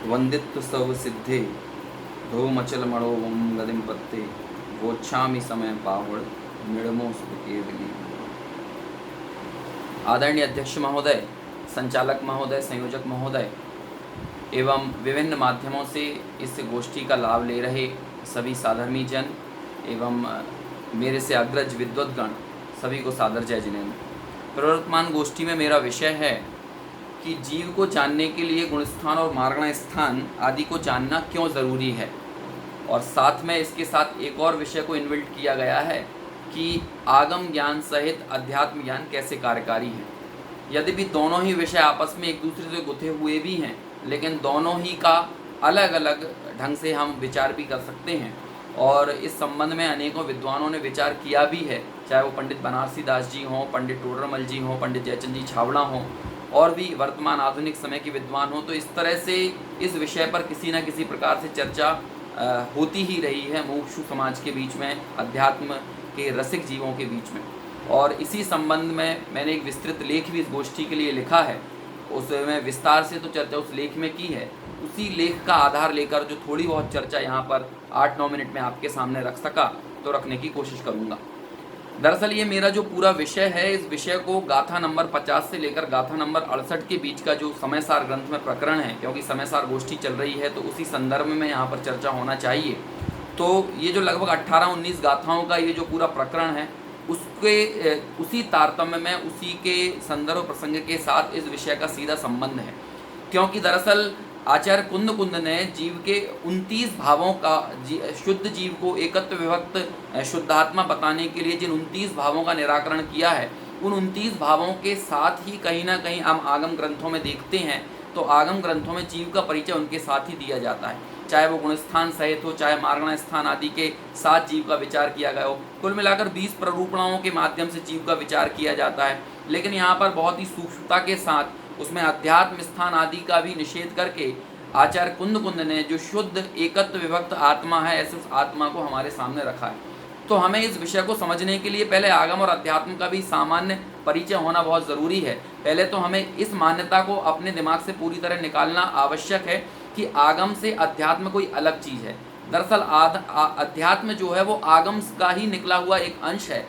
वंदित्व सव सिद्धे धोमचल मणो वम गदिम पत्ते वोच्छामि समय पावड़ मिड़मो केवली। आदरणीय अध्यक्ष महोदय, संचालक महोदय, संयोजक महोदय एवं विभिन्न माध्यमों से इस गोष्ठी का लाभ ले रहे सभी साधर्मी जन एवं मेरे से अग्रज विद्वद्गण सभी को सादर जय जिनेन्द्र। प्रवर्तमान गोष्ठी में मेरा विषय है कि जीव को जानने के लिए गुणस्थान और मार्गण स्थान आदि को जानना क्यों ज़रूरी है, और साथ में इसके साथ एक और विषय को इन्विल्ट किया गया है कि आगम ज्ञान सहित अध्यात्म ज्ञान कैसे कार्यकारी है। यद्यपि दोनों ही विषय आपस में एक दूसरे से गुथे हुए भी हैं, लेकिन दोनों ही का अलग अलग ढंग से हम विचार भी कर सकते हैं, और इस संबंध में अनेकों विद्वानों ने विचार किया भी है, चाहे वो पंडित बनारसी दास जी हों, पंडित टोडरमल जी हों, पंडित जयचंद जी छावड़ा हों, और भी वर्तमान आधुनिक समय के विद्वान हों। तो इस तरह से इस विषय पर किसी न किसी प्रकार से चर्चा होती ही रही है मुमुक्षु समाज के बीच में, अध्यात्म के रसिक जीवों के बीच में। और इसी संबंध में मैंने एक विस्तृत लेख भी इस गोष्ठी के लिए लिखा है, उसमें विस्तार से तो चर्चा उस लेख में की है। उसी लेख का आधार लेकर जो थोड़ी बहुत चर्चा यहाँ पर 8-9 मिनट में आपके सामने रख सका तो रखने की कोशिश करूँगा। दरअसल ये मेरा जो पूरा विषय है, इस विषय को गाथा नंबर 50 से लेकर गाथा नंबर 68 के बीच का जो समयसार ग्रंथ में प्रकरण है, क्योंकि समयसार गोष्ठी चल रही है तो उसी संदर्भ में यहाँ पर चर्चा होना चाहिए। तो ये जो लगभग 18-19 गाथाओं का ये जो पूरा प्रकरण है, उसी तारतम्य में, उसी के संदर्भ प्रसंग के साथ इस विषय का सीधा संबंध है। क्योंकि दरअसल आचार्य कुंद ने जीव के 29 भावों का, शुद्ध जीव को एकत्व विभक्त शुद्धात्मा बताने के लिए जिन 29 भावों का निराकरण किया है, उन 29 भावों के साथ ही कहीं ना कहीं हम आगम ग्रंथों में देखते हैं तो आगम ग्रंथों में जीव का परिचय उनके साथ ही दिया जाता है, चाहे वो गुणस्थान सहित हो, चाहे मार्गण स्थान आदि के साथ जीव का विचार किया गया हो। कुल मिलाकर 20 प्ररूपणाओं के माध्यम से जीव का विचार किया जाता है, लेकिन यहाँ पर बहुत ही सूक्ष्मता के साथ उसमें अध्यात्म स्थान आदि का भी निषेध करके आचार्य कुंद ने जो शुद्ध एकत्व विभक्त आत्मा है, ऐसे उस आत्मा को हमारे सामने रखा है। तो हमें इस विषय को समझने के लिए पहले आगम और अध्यात्म का भी सामान्य परिचय होना बहुत ज़रूरी है। पहले तो हमें इस मान्यता को अपने दिमाग से पूरी तरह निकालना आवश्यक है कि आगम से अध्यात्म कोई अलग चीज़ है। दरअसल अध्यात्म जो है वो आगम का ही निकला हुआ एक अंश है।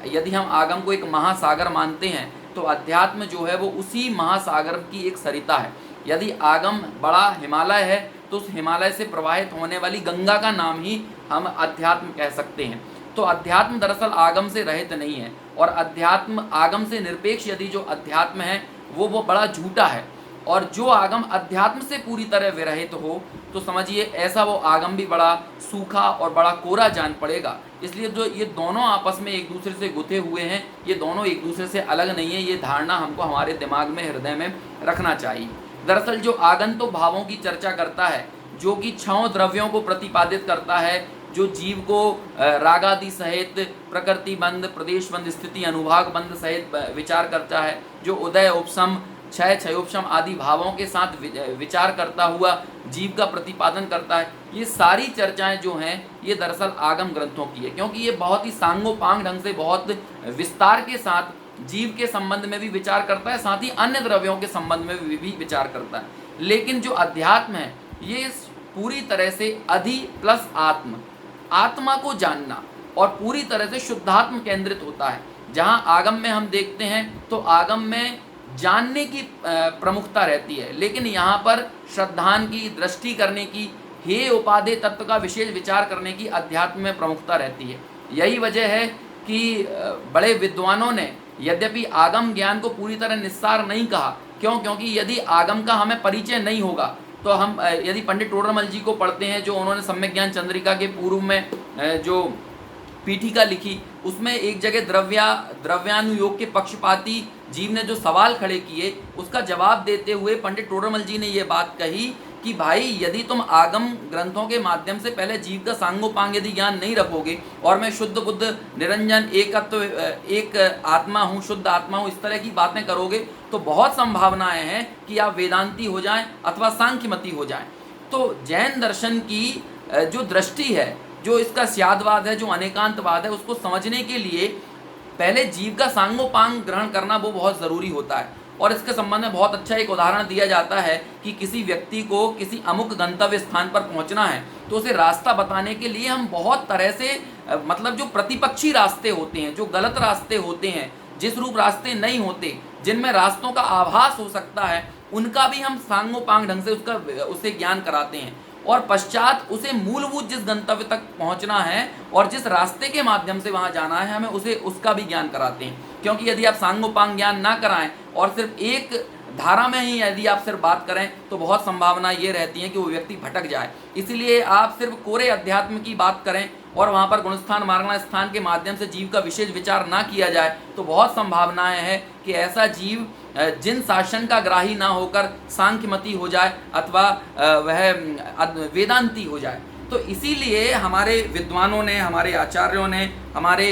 यदि हम आगम को एक महासागर मानते हैं तो अध्यात्म जो है वो उसी महासागर की एक सरिता है। यदि आगम बड़ा हिमालय है तो उस हिमालय से प्रवाहित होने वाली गंगा का नाम ही हम अध्यात्म कह सकते हैं। तो अध्यात्म दरअसल आगम से रहित नहीं है, और अध्यात्म आगम से निरपेक्ष यदि जो अध्यात्म है वो बड़ा झूठा है, और जो आगम अध्यात्म से पूरी तरह विरहित हो तो समझिए ऐसा वो आगम भी बड़ा सूखा और बड़ा कोरा जान पड़ेगा। इसलिए जो ये दोनों आपस में एक दूसरे से गुथे हुए हैं, ये दोनों एक दूसरे से अलग नहीं है, ये धारणा हमको हमारे दिमाग में, हृदय में रखना चाहिए। दरअसल जो आगंतुक भावों की चर्चा करता है, जो कि 6 द्रव्यों को प्रतिपादित करता है, जो जीव को रागादि सहित प्रकृति बंध, प्रदेश बंध, स्थिति अनुभाग बंध सहित विचार करता है, जो उदय उपशम, क्षय क्षयोपशम आदि भावों के साथ विचार करता हुआ जीव का प्रतिपादन करता है, ये सारी चर्चाएं जो हैं ये दरअसल आगम ग्रंथों की है। क्योंकि ये बहुत ही सांगोपांग ढंग से, बहुत विस्तार के साथ जीव के संबंध में भी विचार करता है, साथ ही अन्य द्रव्यों के संबंध में भी विचार करता है। लेकिन जो अध्यात्म है ये पूरी तरह से अधि प्लस आत्मा को जानना और पूरी तरह से शुद्धात्म केंद्रित होता है। जहाँ आगम में हम देखते हैं तो आगम में जानने की प्रमुखता रहती है, लेकिन यहाँ पर श्रद्धान की, दृष्टि करने की, हे उपादेय तत्व का विशेष विचार करने की अध्यात्म में प्रमुखता रहती है। यही वजह है कि बड़े विद्वानों ने यद्यपि आगम ज्ञान को पूरी तरह निस्सार नहीं कहा। क्योंकि यदि आगम का हमें परिचय नहीं होगा तो हम यदि पंडित टोडरमल जी को पढ़ते हैं, जो उन्होंने सम्यक ज्ञान चंद्रिका के पूर्व में जो पीठिका लिखी, उसमें एक जगह द्रव्यानुयोग के पक्षपाती जीव ने जो सवाल खड़े किए उसका जवाब देते हुए पंडित टोडरमल जी ने ये बात कही कि भाई यदि तुम आगम ग्रंथों के माध्यम से पहले जीव का सांगोपांग यदि ज्ञान नहीं रखोगे और मैं शुद्ध बुद्ध निरंजन एकत्व एक आत्मा हूँ, शुद्ध आत्मा हूँ, इस तरह की बातें करोगे तो बहुत संभावनाएं हैं कि आप वेदांती हो जाएं अथवा सांख्यमती हो जाएं। तो जैन दर्शन की जो दृष्टि है, जो इसका स्यादवाद है, जो अनेकांतवाद है, उसको समझने के लिए पहले जीव का सांगोपांग ग्रहण करना वो बहुत ज़रूरी होता है। और इसके संबंध में बहुत अच्छा एक उदाहरण दिया जाता है कि किसी व्यक्ति को किसी अमुक गंतव्य स्थान पर पहुंचना है तो उसे रास्ता बताने के लिए हम बहुत तरह से मतलब जो प्रतिपक्षी रास्ते होते हैं, जो गलत रास्ते होते हैं, जिस रूप रास्ते नहीं होते, जिनमें रास्तों का आभास हो सकता है, उनका भी हम सांगोपांग ढंग से उसे ज्ञान कराते हैं और पश्चात उसे मूलभूत जिस गंतव्य तक पहुंचना है और जिस रास्ते के माध्यम से वहां जाना है हमें उसे उसका भी ज्ञान कराते हैं। क्योंकि यदि आप सांगोपांग ज्ञान ना कराएं और सिर्फ एक धारा में ही यदि आप सिर्फ बात करें तो बहुत संभावना ये रहती है कि वो व्यक्ति भटक जाए। इसीलिए आप सिर्फ कोरे अध्यात्म की बात करें और वहाँ पर गुणस्थान मार्गना स्थान के माध्यम से जीव का विशेष विचार ना किया जाए तो बहुत संभावनाएं हैं कि ऐसा जीव जिन शासन का ग्राही ना होकर सांख्यमती हो जाए अथवा वह वेदांती हो जाए। तो इसीलिए हमारे विद्वानों ने, हमारे आचार्यों ने, हमारे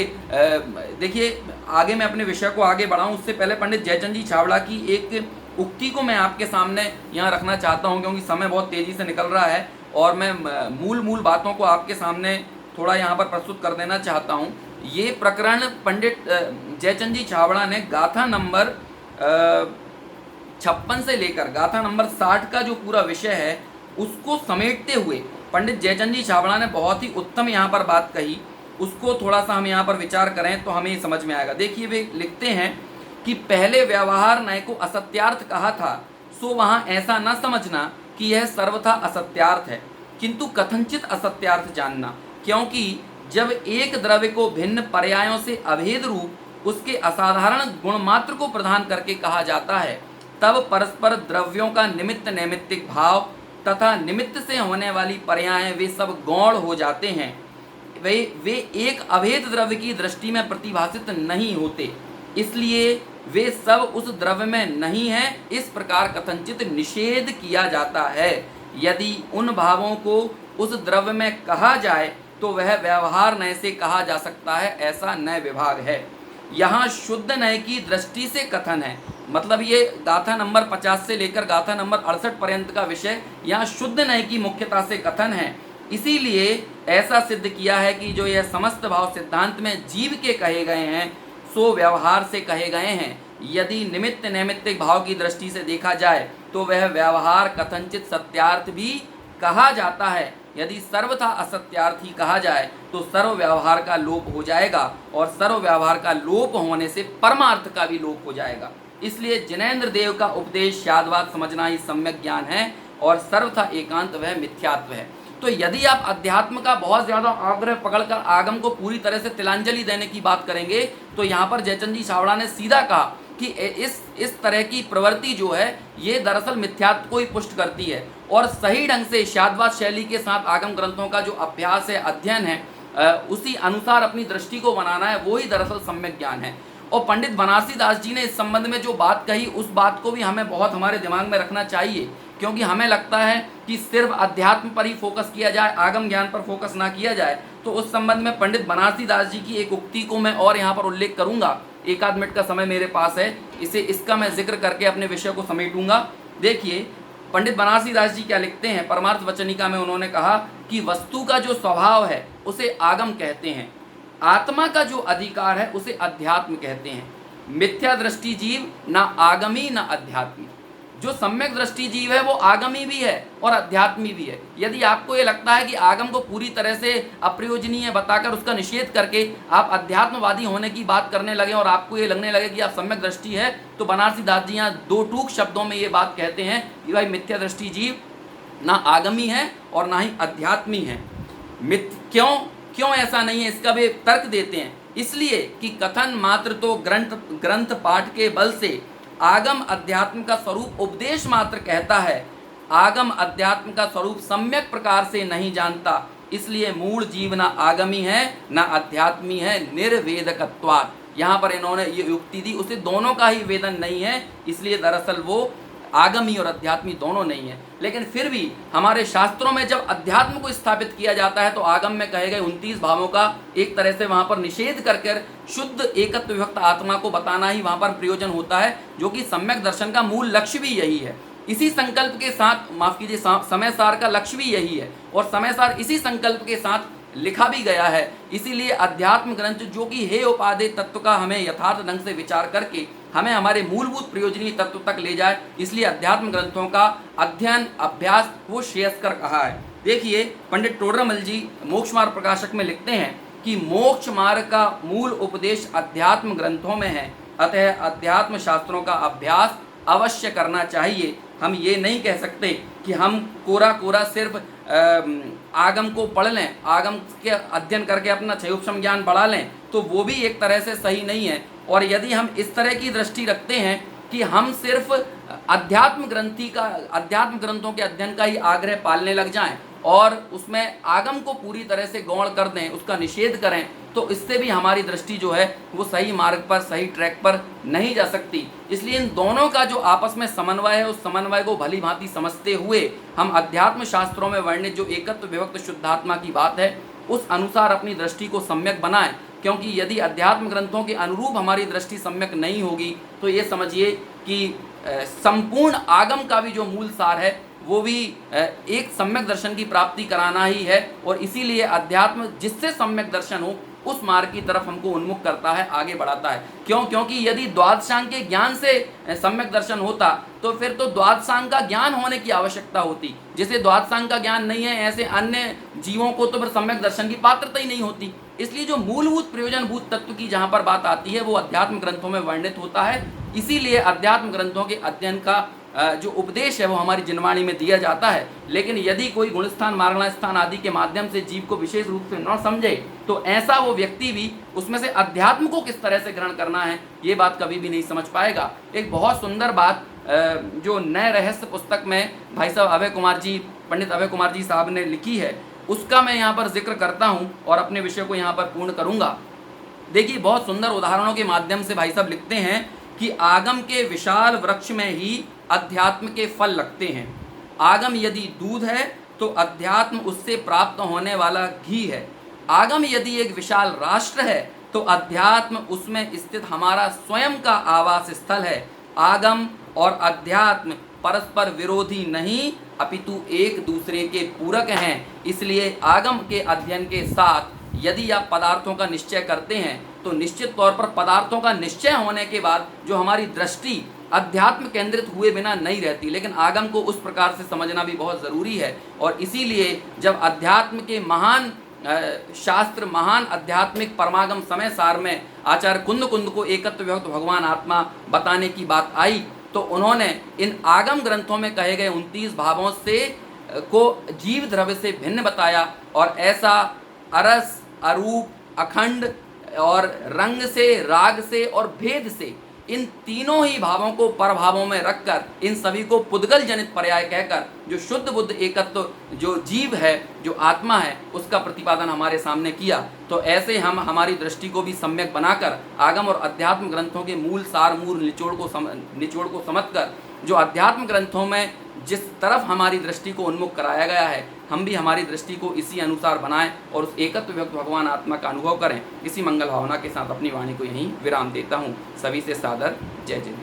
देखिए आगे मैं अपने विषय को आगे बढ़ाऊं उससे पहले पंडित जयचंद जी छाबड़ा की एक उक्ति को मैं आपके सामने यहाँ रखना चाहता हूँ क्योंकि समय बहुत तेज़ी से निकल रहा है और मैं मूल बातों को आपके सामने थोड़ा यहाँ पर प्रस्तुत कर देना चाहता हूँ। ये प्रकरण पंडित जयचंद जी छाबड़ा ने गाथा नंबर 56 से लेकर गाथा नंबर 60 का जो पूरा विषय है उसको समेटते हुए पंडित जयचंद जी छाबड़ा ने बहुत ही उत्तम यहाँ पर बात कही। उसको थोड़ा सा हम यहाँ पर विचार करें तो हमें समझ में आएगा। देखिए वे लिखते हैं कि पहले व्यवहार नय को असत्यार्थ कहा था, सो वहाँ ऐसा न समझना कि यह सर्वथा असत्यार्थ है, किंतु कथनचित असत्यार्थ जानना। क्योंकि जब एक द्रव्य को भिन्न पर्यायों से अभेद रूप उसके असाधारण गुणमात्र को प्रदान करके कहा जाता है, तब परस्पर द्रव्यों का निमित्त नैमित्तिक भाव तथा निमित्त से होने वाली पर्याय वे सब गौण हो जाते हैं। वे एक अभेद द्रव्य की दृष्टि में प्रतिभाषित नहीं होते, इसलिए वे सब उस द्रव्य में नहीं है। इस प्रकार कथनचित निषेध किया जाता है। यदि उन भावों को उस द्रव्य में कहा जाए तो वह व्यवहार नय से कहा जा सकता है, ऐसा नय विभाग है। यहाँ शुद्ध नय की दृष्टि से कथन है, मतलब ये गाथा नंबर 50 से लेकर गाथा नंबर 68 पर्यंत का विषय यहाँ शुद्ध नय की मुख्यता से कथन है। इसीलिए ऐसा सिद्ध किया है कि जो यह समस्त भाव सिद्धांत में जीव के कहे गए हैं सो व्यवहार से कहे गए हैं। यदि निमित्त नैमित्तिक भाव की दृष्टि से देखा जाए तो वह व्यवहार कथनचित सत्यार्थ भी कहा जाता है। यदि सर्वथा असत्यार्थ ही कहा जाए तो सर्व व्यवहार का लोप हो जाएगा और सर्व व्यवहार का लोप होने से परमार्थ का भी लोप हो जाएगा। इसलिए जिनेंद्र देव का उपदेश शादवाद समझना ही सम्यक ज्ञान है और सर्वथा एकांत वह मिथ्यात्व है। तो यदि आप अध्यात्म का बहुत ज़्यादा आग्रह पकड़कर आगम को पूरी तरह से तिलांजलि देने की बात करेंगे तो यहाँ पर जयचंद जी छाबड़ा ने सीधा कहा कि इस तरह की प्रवृत्ति जो है ये दरअसल मिथ्यात्व को ही पुष्ट करती है और सही ढंग से शादवाद शैली के साथ आगम ग्रंथों का जो अभ्यास है, अध्ययन है, उसी अनुसार अपनी दृष्टि को बनाना है, वो ही दरअसल सम्यक ज्ञान है। और पंडित बनारसी दास जी ने इस संबंध में जो बात कही उस बात को भी हमें बहुत हमारे दिमाग में रखना चाहिए, क्योंकि हमें लगता है कि सिर्फ अध्यात्म पर ही फोकस किया जाए, आगम ज्ञान पर फोकस ना किया जाए। तो उस संबंध में पंडित बनारसी दास जी की एक उक्ति को मैं और यहाँ पर उल्लेख करूँगा। एक आध मिनट का समय मेरे पास है, इसका मैं जिक्र करके अपने विषय को समेटूंगा। देखिए पंडित बनारसी दास जी क्या लिखते हैं। परमार्थ वचनिका में उन्होंने कहा कि वस्तु का जो स्वभाव है उसे आगम कहते हैं, आत्मा का जो अधिकार है उसे अध्यात्म कहते हैं। मिथ्या दृष्टि जीव ना आगमी ना अध्यात्मी, जो सम्यक दृष्टि जीव है वो आगमी भी है और अध्यात्मी भी है। यदि आपको ये लगता है कि आगम को पूरी तरह से अप्रयोजनीय बताकर उसका निषेध करके आप अध्यात्मवादी होने की बात करने लगे और आपको ये लगने लगे कि आप सम्यक दृष्टि है, तो बनारसी दास जी यहाँ दो टूक शब्दों में ये बात कहते हैं कि भाई मिथ्या दृष्टि जीव ना आगमी है और ना ही अध्यात्मी है। क्यों ऐसा नहीं है, इसका भी तर्क देते हैं। इसलिए कि कथन मात्र तो ग्रंथ पाठ के बल से आगम अध्यात्म का स्वरूप उपदेश मात्र कहता है, आगम अध्यात्म का स्वरूप सम्यक प्रकार से नहीं जानता। इसलिए मूल जीव ना आगमी है ना अध्यात्मी है, निर्वेदकत्वात्। यहाँ पर इन्होंने ये युक्ति दी, उसे दोनों का ही वेदन नहीं है, इसलिए दरअसल वो आगमी और अध्यात्मी दोनों नहीं है। लेकिन फिर भी हमारे शास्त्रों में जब अध्यात्म को स्थापित किया जाता है तो आगम में कहे गए 29 भावों का एक तरह से वहाँ पर निषेध करके शुद्ध एकत्व विभक्त आत्मा को बताना ही वहाँ पर प्रयोजन होता है, जो कि सम्यक दर्शन का मूल लक्ष्य भी यही है। इसी संकल्प के साथ, माफ कीजिए, समय सार का लक्ष्य भी यही है और समय सार इसी संकल्प के साथ लिखा भी गया है। इसीलिए अध्यात्म ग्रंथ जो कि हे उपादेय तत्व का हमें यथार्थ ढंग से विचार करके हमें हमारे मूलभूत प्रयोजनीय तत्व तक ले जाए, इसलिए अध्यात्म ग्रंथों का अध्ययन अभ्यास वो श्रेयस्कर कहा है। देखिए पंडित टोडरमल जी मोक्ष मार्ग प्रकाशक में लिखते हैं कि मोक्ष मार्ग का मूल उपदेश अध्यात्म ग्रंथों में है, अतः अध्यात्म शास्त्रों का अभ्यास अवश्य करना चाहिए। हम ये नहीं कह सकते कि हम कोरा कोरा सिर्फ आगम को पढ़ लें, आगम के अध्ययन करके अपना क्षयोपशम ज्ञान बढ़ा लें, तो वो भी एक तरह से सही नहीं है। और यदि हम इस तरह की दृष्टि रखते हैं कि हम सिर्फ अध्यात्म ग्रंथों के अध्ययन का ही आग्रह पालने लग जाएं और उसमें आगम को पूरी तरह से गौण कर दें, उसका निषेध करें, तो इससे भी हमारी दृष्टि जो है वो सही मार्ग पर, सही ट्रैक पर नहीं जा सकती। इसलिए इन दोनों का जो आपस में समन्वय है, उस समन्वय को भली भांति समझते हुए हम अध्यात्म शास्त्रों में वर्णित जो एकत्व विभक्त शुद्धात्मा की बात है उस अनुसार अपनी दृष्टि को सम्यक बनाएं। क्योंकि यदि अध्यात्म ग्रंथों के अनुरूप हमारी दृष्टि सम्यक नहीं होगी तो ये समझिए कि संपूर्ण आगम का भी जो मूल सार है वो भी एक सम्यक दर्शन की प्राप्ति कराना ही है। और इसीलिए अध्यात्म जिससे सम्यक दर्शन हो उस मार्ग की तरफ हमको उन्मुख करता है, आगे बढ़ाता है। क्योंकि यदि द्वादशांग के ज्ञान से सम्यक दर्शन होता तो फिर तो द्वादशांग का ज्ञान होने की आवश्यकता होती। जिसे द्वादशांग का ज्ञान नहीं है ऐसे अन्य जीवों को तो फिर सम्यक दर्शन की पात्रता ही नहीं होती। इसलिए जो मूलभूत प्रयोजनभूत तत्व की जहाँ पर बात आती है वो अध्यात्म ग्रंथों में वर्णित होता है। इसीलिए अध्यात्म ग्रंथों के अध्ययन का जो उपदेश है वो हमारी जिनवाणी में दिया जाता है। लेकिन यदि कोई गुणस्थान मार्गण स्थान आदि के माध्यम से जीव को विशेष रूप से न समझे तो ऐसा वो व्यक्ति भी उसमें से अध्यात्म को किस तरह से ग्रहण करना है ये बात कभी भी नहीं समझ पाएगा। एक बहुत सुंदर बात जो नए रहस्य पुस्तक में भाई साहब अभय कुमार जी, पंडित अभय कुमार जी साहब ने लिखी है, उसका मैं यहाँ पर जिक्र करता हूँ और अपने विषय को यहाँ पर पूर्ण करूँगा। देखिए बहुत सुंदर उदाहरणों के माध्यम से भाई साहब लिखते हैं कि आगम के विशाल वृक्ष में ही अध्यात्म के फल लगते हैं। आगम यदि दूध है तो अध्यात्म उससे प्राप्त होने वाला घी है। आगम यदि एक विशाल राष्ट्र है तो अध्यात्म उसमें स्थित हमारा स्वयं का आवास स्थल है। आगम और अध्यात्म परस्पर विरोधी नहीं अपितु एक दूसरे के पूरक हैं। इसलिए आगम के अध्ययन के साथ यदि आप पदार्थों का निश्चय करते हैं तो निश्चित तौर पर पदार्थों का निश्चय होने के बाद जो हमारी दृष्टि अध्यात्म केंद्रित हुए बिना नहीं रहती। लेकिन आगम को उस प्रकार से समझना भी बहुत ज़रूरी है। और इसीलिए जब अध्यात्म के महान शास्त्र, महान आध्यात्मिक परमागम समय सार में आचार्य कुंद को एकत्व विभक्त भगवान आत्मा बताने की बात आई तो उन्होंने इन आगम ग्रंथों में कहे गए 29 भावों से को जीव द्रव्य से भिन्न बताया। और ऐसा अरस, अरूप, अखंड और रंग से, राग से और भेद से इन तीनों ही भावों को परभावों में रखकर इन सभी को पुद्गल जनित पर्याय कहकर जो शुद्ध बुद्ध एकत्व जो जीव है, जो आत्मा है, उसका प्रतिपादन हमारे सामने किया। तो ऐसे हम हमारी दृष्टि को भी सम्यक बनाकर आगम और अध्यात्म ग्रंथों के मूल सार, मूल निचोड़ को समझकर जो अध्यात्म ग्रंथों में जिस तरफ हमारी दृष्टि को उन्मुख कराया गया है हम भी हमारी दृष्टि को इसी अनुसार बनाएं और उस एकत्व विभक्त भगवान आत्मा का अनुभव करें। इसी मंगल भावना के साथ अपनी वाणी को यहीं विराम देता हूँ। सभी से सादर जय जय।